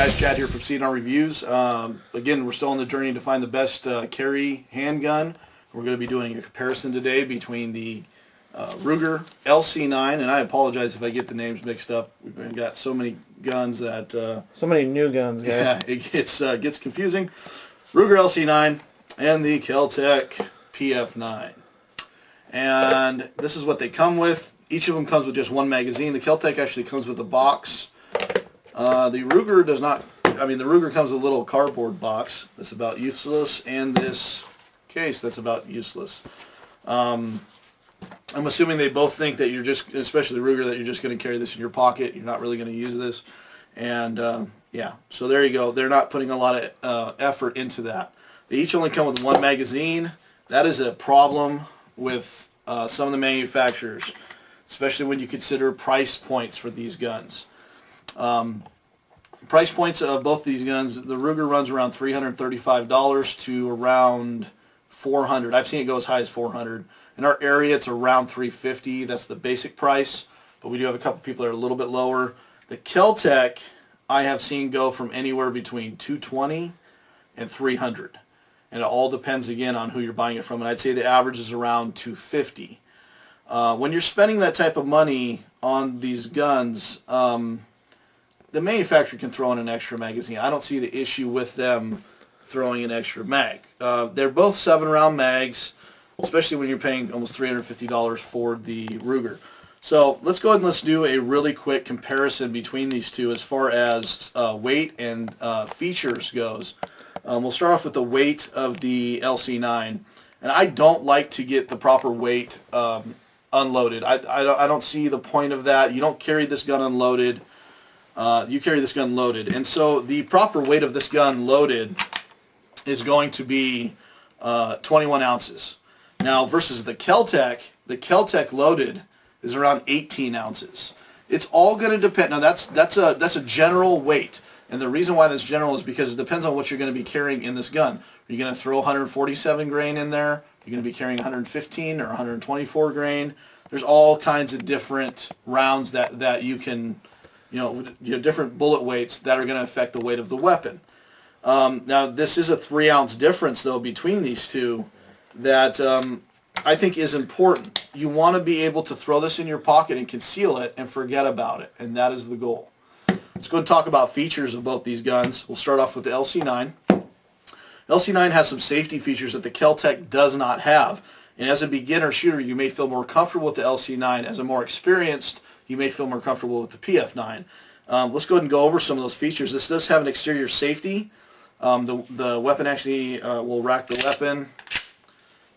guys, Chad here from C&R Reviews. Again, we're still on the journey to find the best carry handgun. We're going to be doing a comparison today between the Ruger LC9, and I apologize if I get the names mixed up. We've got so many guns that... so many new guns, guys. Yeah, it gets confusing. Ruger LC9 and the Kel-Tec PF9. And this is what they come with. Each of them comes with just one magazine. The Keltec actually comes with a box. The Ruger does not. I mean, the Ruger comes with a little cardboard box that's about useless, and this case that's about useless. I'm assuming they both think that you're just, especially the Ruger, that you're just going to carry this in your pocket. You're not really going to use this. And yeah, so there you go. They're not putting a lot of effort into that. They each only come with one magazine. That is a problem with some of the manufacturers, especially when you consider price points for these guns. Price points of both these guns, the Ruger runs around $335 to around $400. I've seen it go as high as $400. In our area, it's around $350. That's the basic price, but we do have a couple people that are a little bit lower. The Keltec, I have seen go from anywhere between $220 and $300. And it all depends, again, on who you're buying it from. And I'd say the average is around $250. When you're spending that type of money on these guns, the manufacturer can throw in an extra magazine. I don't see the issue with them throwing an extra mag. They're both 7-round mags, especially when you're paying almost $350 for the Ruger. So let's go ahead and let's do a really quick comparison between these two as far as weight and features goes. We'll start off with the weight of the LC9. And I don't like to get the proper weight unloaded. I don't see the point of that. You don't carry this gun unloaded. You carry this gun loaded. And so the proper weight of this gun loaded is going to be 21 ounces. Now versus the Keltec loaded is around 18 ounces. It's all going to depend. Now that's a general weight. And the reason why that's general is because it depends on what you're going to be carrying in this gun. Are you going to throw 147 grain in there? You're going to be carrying 115 or 124 grain. There's all kinds of different rounds that you can, different bullet weights that are going to affect the weight of the weapon. Now, this is a 3-ounce difference, though, between these two that I think is important. You want to be able to throw this in your pocket and conceal it and forget about it, and that is the goal. Let's go and talk about features of both these guns. We'll start off with the LC9. LC9 has some safety features that the Keltec does not have. And as a beginner shooter, you may feel more comfortable with the LC9. As a more experienced, you may feel more comfortable with the PF9. Let's go ahead and go over some of those features. This does have an exterior safety. The weapon actually will rack the weapon,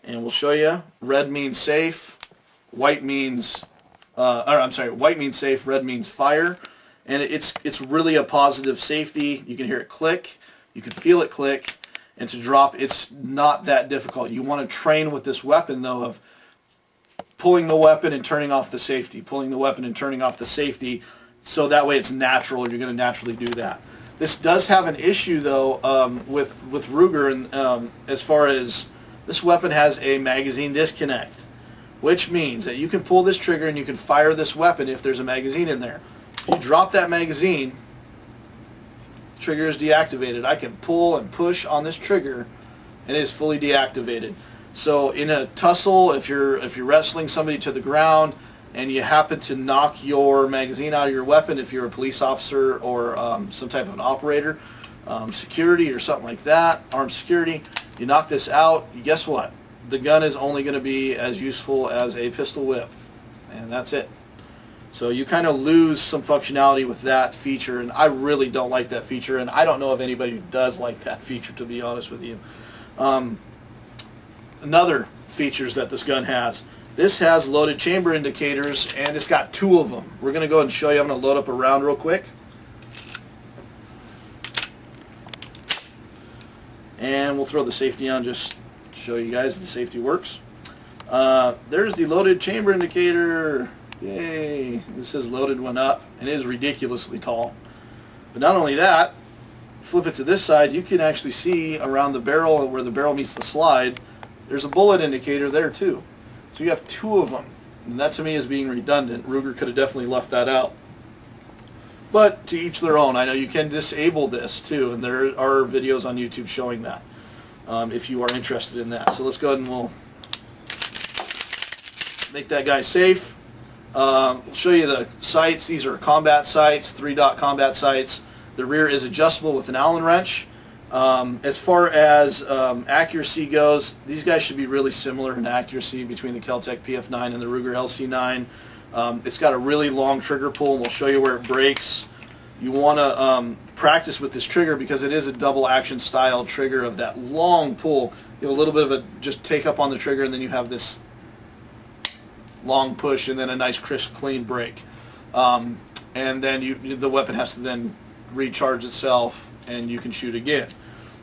and we'll show you. Red means safe. White means, white means safe. Red means fire. And it's really a positive safety. You can hear it click. You can feel it click. And to drop, it's not that difficult. You want to train with this weapon, though, of pulling the weapon and turning off the safety, pulling the weapon and turning off the safety, so that way it's natural. You're going to naturally do that. This does have an issue, though, with Ruger, and as far as this weapon has a magazine disconnect, which means that you can pull this trigger and you can fire this weapon if there's a magazine in there. If you drop that magazine, the trigger is deactivated. I can pull and push on this trigger, and it is fully deactivated. So in a tussle, if you're wrestling somebody to the ground and you happen to knock your magazine out of your weapon, if you're a police officer or some type of an operator, security or something like that, armed security, you knock this out, guess what? The gun is only going to be as useful as a pistol whip, and that's it. So you kind of lose some functionality with that feature, and I really don't like that feature, and I don't know of anybody who does like that feature, to be honest with you. Another features that this gun has, this has loaded chamber indicators, and it's got 2 of them. We're going to go ahead and show you. I'm going to load up a round real quick. And we'll throw the safety on just to show you guys the safety works. There's the loaded chamber indicator. Yay! This says loaded one up, and it is ridiculously tall. But not only that, flip it to this side, you can actually see around the barrel where the barrel meets the slide, there's a bullet indicator there too. So you have 2 of them, and that to me is being redundant. Ruger could have definitely left that out. But to each their own. I know you can disable this too, and there are videos on YouTube showing that if you are interested in that. So let's go ahead and we'll make that guy safe. We'll show you the sights. These are combat sights, 3-dot combat sights. The rear is adjustable with an Allen wrench. As far as accuracy goes, these guys should be really similar in accuracy between the Kel-Tec PF9 and the Ruger LC9. It's got a really long trigger pull, and we'll show you where it breaks. You want to practice with this trigger because it is a double action style trigger of that long pull. You have a little bit of a just take up on the trigger, and then you have this long push, and then a nice crisp clean break. And then the weapon has to then recharge itself, and you can shoot again.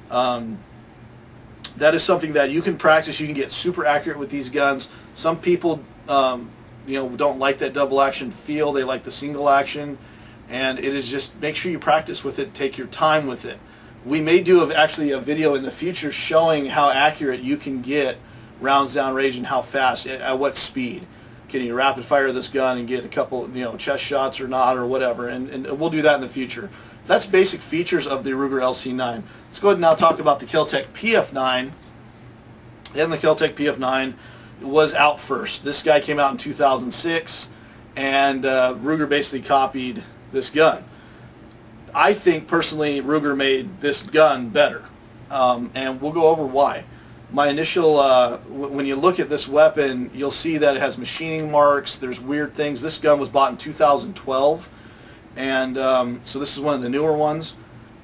That is something that you can practice. You can get super accurate with these guns. Some people don't like that double action feel. They like the single action, and it is just make sure you practice with it. Take your time with it. We may do actually a video in the future showing how accurate you can get rounds down range and how fast, at what speed. Can you rapid fire this gun and get a couple chest shots or not or whatever, and we'll do that in the future. That's basic features of the Ruger LC9. Let's go ahead and now talk about the Keltec PF9. And the Keltec PF9 was out first. This guy came out in 2006, and Ruger basically copied this gun. I think personally Ruger made this gun better, and we'll go over why. My initial, when you look at this weapon, you'll see that it has machining marks. There's weird things. This gun was bought in 2012. And so this is one of the newer ones.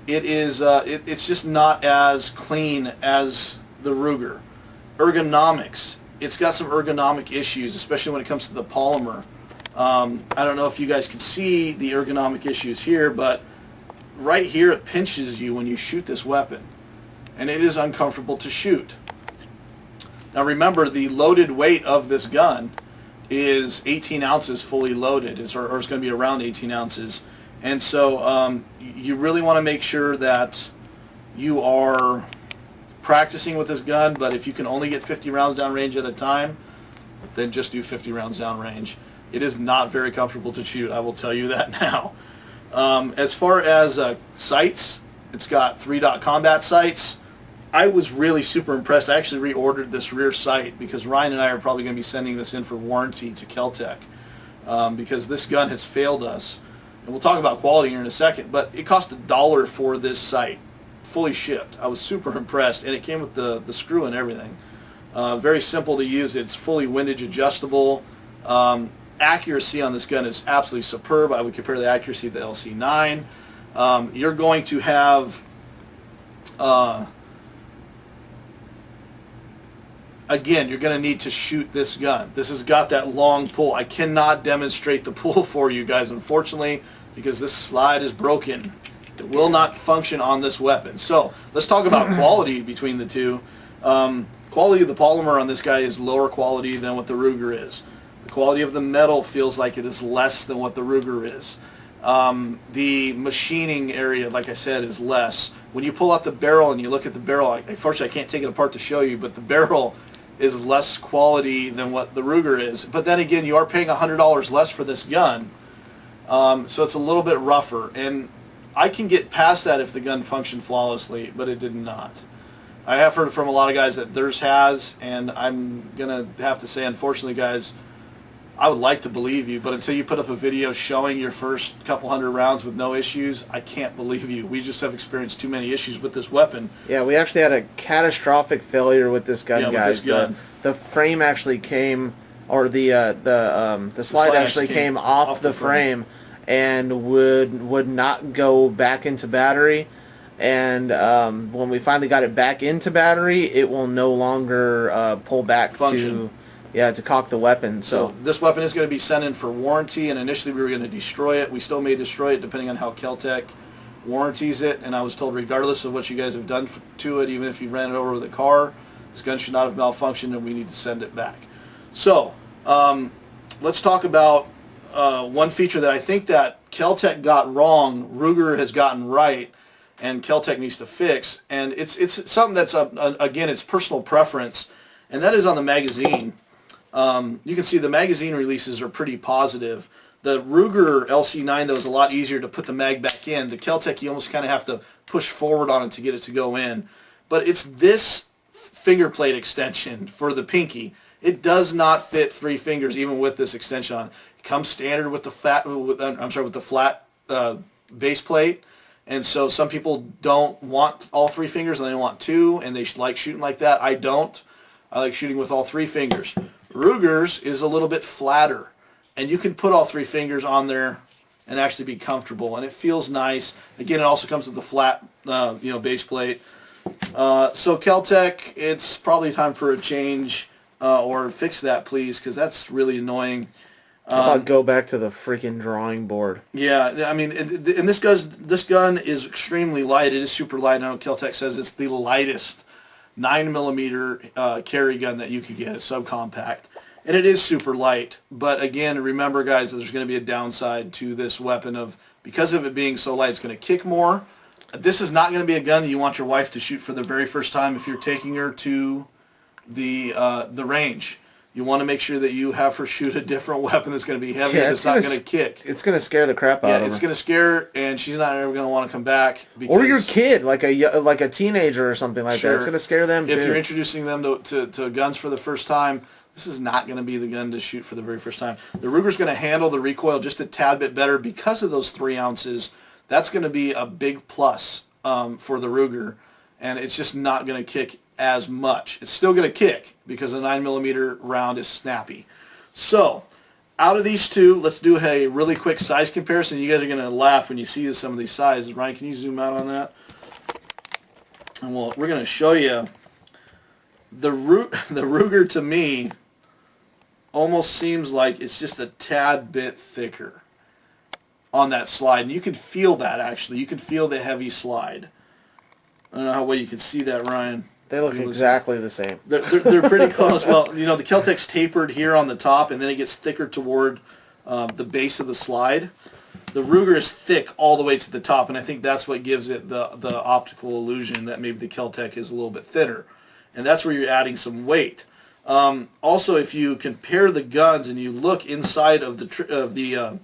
It is it's just not as clean as the Ruger. Ergonomics, it's got some ergonomic issues, especially when it comes to the polymer. I don't know if you guys can see the ergonomic issues here, but right here it pinches you when you shoot this weapon, and it is uncomfortable to shoot. Now remember, the loaded weight of this gun is 18 ounces fully loaded, or it's going to be around 18 ounces. And so you really want to make sure that you are practicing with this gun, but if you can only get 50 rounds down range at a time, then just do 50 rounds down range. It is not very comfortable to shoot, I will tell you that now. As far as sights, it's got 3-dot combat sights. I was really super impressed. I actually reordered this rear sight because Ryan and I are probably going to be sending this in for warranty to Keltec because this gun has failed us. And we'll talk about quality here in a second, but it cost $1 for this sight, fully shipped. I was super impressed, and it came with the screw and everything. Very simple to use. It's fully windage adjustable. Accuracy on this gun is absolutely superb. I would compare the accuracy to the LC9. You're going to have again, you're going to need to shoot this gun. This has got that long pull. I cannot demonstrate the pull for you guys, unfortunately, because this slide is broken. It will not function on this weapon. So let's talk about quality between the two. Quality of the polymer on this guy is lower quality than what the Ruger is. The quality of the metal feels like it is less than what the Ruger is. The machining area, like I said, is less. When you pull out the barrel and you look at the barrel, unfortunately I can't take it apart to show you, but the barrel is less quality than what the Ruger is. But then again, you are paying $100 less for this gun, so it's a little bit rougher. And I can get past that if the gun functioned flawlessly, but it did not. I have heard from a lot of guys that theirs has, and I'm going to have to say, unfortunately, guys, I would like to believe you, but until you put up a video showing your first couple hundred rounds with no issues, I can't believe you. We just have experienced too many issues with this weapon. Yeah, we actually had a catastrophic failure with this gun, Yeah, guys. with this gun. The frame actually came, or the slide actually came off the frame and would not go back into battery. And when we finally got it back into battery, it will no longer pull back Function. to cock the weapon. So this weapon is going to be sent in for warranty, and initially we were going to destroy it. We still may destroy it depending on how Keltec warranties it, and I was told regardless of what you guys have done to it, even if you ran it over with a car, this gun should not have malfunctioned and we need to send it back. So let's talk about one feature that I think that Keltec got wrong, Ruger has gotten right, and Keltec needs to fix, and it's something that's, again, it's personal preference, and that is on the magazine. You can see the magazine releases are pretty positive. The Ruger LC9 though is a lot easier to put the mag back in. The Keltec, you almost kind of have to push forward on it to get it to go in. But it's this finger plate extension for the pinky. It does not fit 3 fingers even with this extension on. It comes standard with the flat base plate. And so some people don't want all 3 fingers and they want 2, and they like shooting like that. I don't. I like shooting with all 3 fingers. Ruger's is a little bit flatter, and you can put all 3 fingers on there and actually be comfortable, and it feels nice. Again, it also comes with the flat, base plate. So Keltec, it's probably time for a change, or fix that, please, because that's really annoying. How about go back to the freaking drawing board? Yeah, I mean, and this gun is extremely light. It is super light. I know Keltec says it's the lightest 9mm carry gun that you could get. It's subcompact, and it is super light. But again, remember, guys, that there's going to be a downside to this weapon because of it being so light. It's going to kick more. This is not going to be a gun that you want your wife to shoot for the very first time if you're taking her to the range. You want to make sure that you have her shoot a different weapon that's going to be heavy, that's not going to kick. It's going to scare the crap out of her. Yeah, it's going to scare her, and she's not ever going to want to come back. Or your kid, like a teenager or something like that. It's going to scare them too. If you're introducing them to guns for the first time, this is not going to be the gun to shoot for the very first time. The Ruger's going to handle the recoil just a tad bit better because of those 3 ounces. That's going to be a big plus for the Ruger, and it's just not going to kick as much. It's still going to kick because a 9mm round is snappy. So, out of these two, let's do a really quick size comparison. You guys are going to laugh when you see some of these sizes. Ryan, can you zoom out on that? And we're going to show you the Ruger. To me, almost seems like it's just a tad bit thicker on that slide, and you can feel that actually. You can feel the heavy slide. I don't know how well you can see that, Ryan. They look exactly the same. They're pretty close. Well, the Keltec's tapered here on the top, and then it gets thicker toward the base of the slide. The Ruger is thick all the way to the top, and I think that's what gives it the optical illusion that maybe the Keltec is a little bit thinner. And that's where you're adding some weight. Also, if you compare the guns and you look inside of the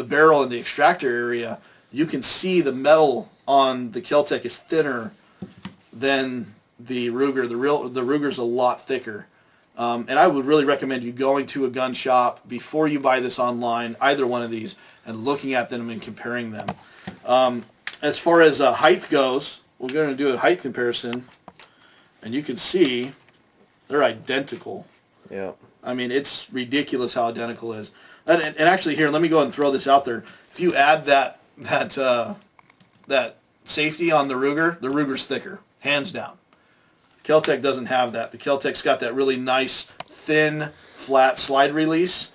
barrel and the extractor area, you can see the metal on the Keltec is thinner than the Ruger. The Ruger's a lot thicker. And I would really recommend you going to a gun shop before you buy this online, either one of these, and looking at them and comparing them. As far as height goes, we're going to do a height comparison, and you can see they're identical. Yeah. I mean, it's ridiculous how identical it is. And actually, here, let me go ahead and throw this out there. If you add that safety on the Ruger's thicker, hands down. Keltec doesn't have that. The Keltec's got that really nice, thin, flat slide release.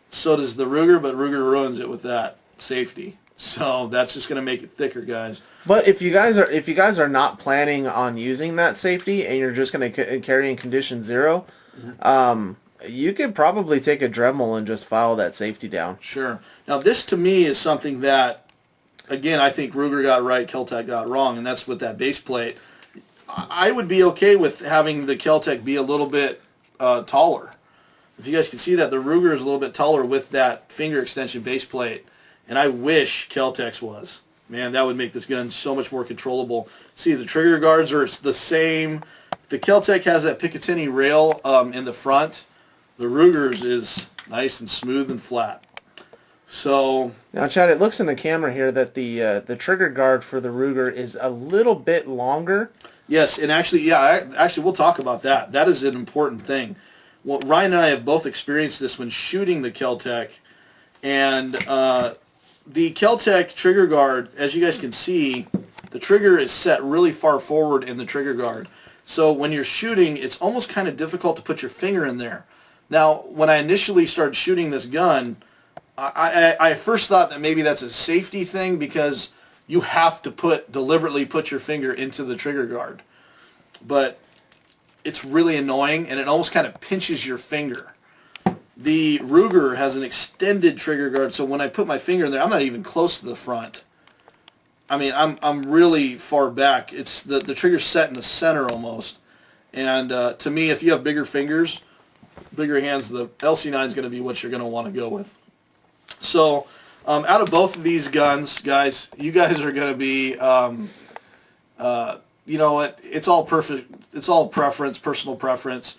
So does the Ruger, but Ruger ruins it with that safety. So that's just going to make it thicker, guys. But if you guys are not planning on using that safety and you're just going to carry in condition 0, you could probably take a Dremel and just file that safety down. Sure. Now this to me is something that, again, I think Ruger got right, Keltec got wrong, and that's with that base plate. I would be okay with having the Keltec be a little bit taller. If you guys can see that, the Ruger is a little bit taller with that finger extension base plate, and I wish Keltec's was. Man, that would make this gun so much more controllable. See, the trigger guards are the same. The Keltec has that Picatinny rail in the front. The Ruger's is nice and smooth and flat. So now, Chad, it looks in the camera here that the trigger guard for the Ruger is a little bit longer. Yes, and actually, we'll talk about that. That is an important thing. Well, Ryan and I have both experienced this when shooting the Keltec, and the Keltec trigger guard, as you guys can see, the trigger is set really far forward in the trigger guard. So when you're shooting, it's almost kind of difficult to put your finger in there. Now, when I initially started shooting this gun, I first thought that maybe that's a safety thing because you have to deliberately put your finger into the trigger guard. But it's really annoying, and it almost kind of pinches your finger. The Ruger has an extended trigger guard, so when I put my finger in there, I'm not even close to the front. I mean, I'm really far back. It's the trigger's set in the center almost. And to me, if you have bigger fingers, bigger hands, the LC9 is going to be what you're going to want to go with. So out of both of these guns, guys, you guys are going to be, you know what, it's all perfect. It's all preference, personal preference.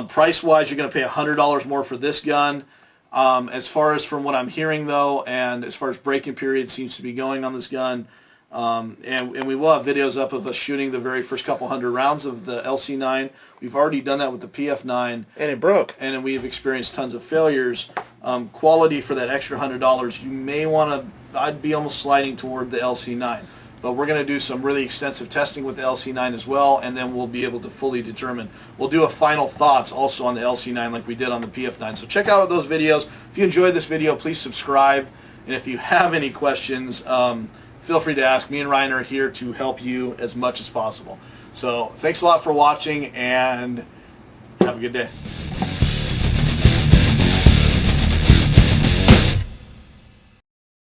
Price-wise, you're going to pay $100 more for this gun. As far as from what I'm hearing, though, and as far as break-in period seems to be going on this gun, and we will have videos up of us shooting the very first couple hundred rounds of the LC9. We've already done that with the PF9. And it broke. And we've experienced tons of failures. Quality for that extra $100, you may want to, I'd be almost sliding toward the LC9. But we're going to do some really extensive testing with the LC9 as well, and then we'll be able to fully determine. We'll do a final thoughts also on the LC9 like we did on the PF9. So check out those videos. If you enjoyed this video, please subscribe. And if you have any questions, feel free to ask. Me and Ryan are here to help you as much as possible. So thanks a lot for watching, and have a good day.